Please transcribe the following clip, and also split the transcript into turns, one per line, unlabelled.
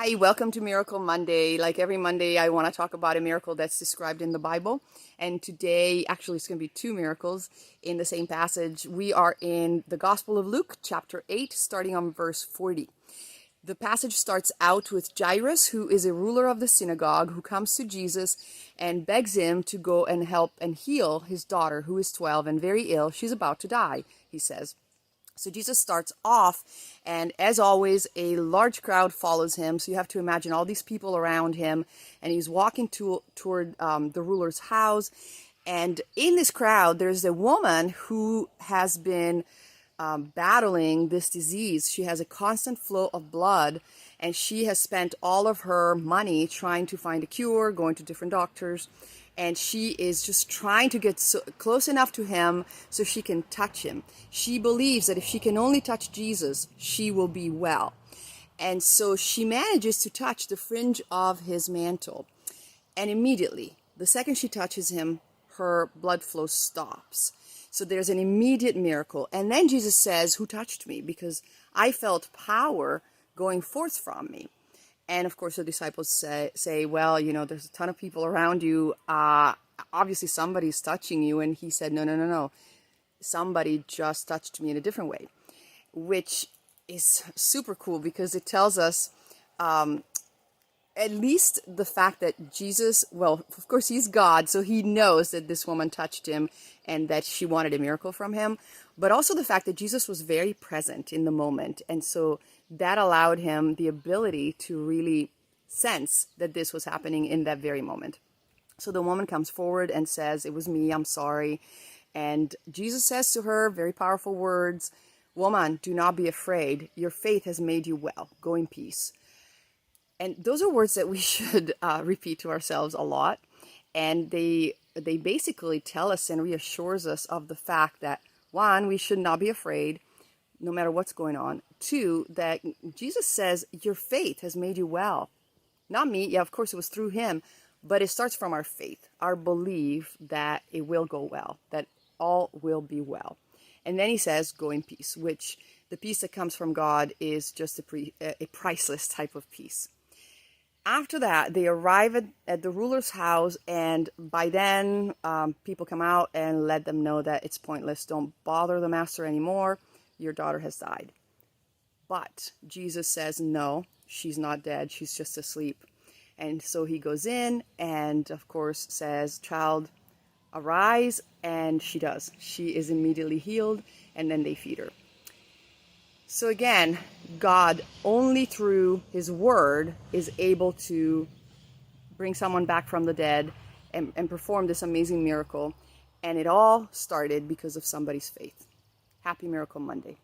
Hi, welcome to Miracle Monday. Like every Monday, I want to talk about a miracle that's described in the Bible. And today, actually, it's going to be two miracles in the same passage. We are in the Gospel of Luke, chapter 8, starting on verse 40. The passage starts out with Jairus, who is a ruler of the synagogue, who comes to Jesus and begs him to go and help and heal his daughter, who is 12 and very ill. She's about to die, he says. So Jesus starts off, and as always, a large crowd follows him. So you have to imagine all these people around him, and he's walking toward the ruler's house. And in this crowd, there's a woman who has been battling this disease. She has a constant flow of blood, and she has spent all of her money trying to find a cure, going to different doctors. And she is just trying to get close enough to him so she can touch him. She believes that if she can only touch Jesus, she will be well. And so she manages to touch the fringe of his mantle. And immediately, the second she touches him, her blood flow stops. So there's an immediate miracle. And then Jesus says, "Who touched me?" Because I felt power going forth from me. And of course, the disciples say, well, there's a ton of people around you. Obviously, somebody's touching you. And he said, no. Somebody just touched me in a different way, which is super cool because it tells us at least the fact that Jesus, well, of course, he's God. So he knows that this woman touched him and that she wanted a miracle from him. But also the fact that Jesus was very present in the moment. And so that allowed him the ability to really sense that this was happening in that very moment. So the woman comes forward and says, "It was me, I'm sorry." And Jesus says to her, very powerful words, "Woman, do not be afraid. Your faith has made you well. Go in peace." And those are words that we should repeat to ourselves a lot. And they basically tell us and reassures us of the fact that, one, we should not be afraid, no matter what's going on. Two, that Jesus says, your faith has made you well. Not me. Yeah, of course, it was through him. But it starts from our faith, our belief that it will go well, that all will be well. And then he says, go in peace, which the peace that comes from God is just a priceless type of peace. After that, they arrive at the ruler's house, and by then, people come out and let them know that it's pointless. Don't bother the master anymore. Your daughter has died. But Jesus says, no, she's not dead. She's just asleep. And so he goes in and, of course, says, "Child, arise." And she does. She is immediately healed, and then they feed her. So again, God, only through his word, is able to bring someone back from the dead and perform this amazing miracle. And it all started because of somebody's faith. Happy Miracle Monday.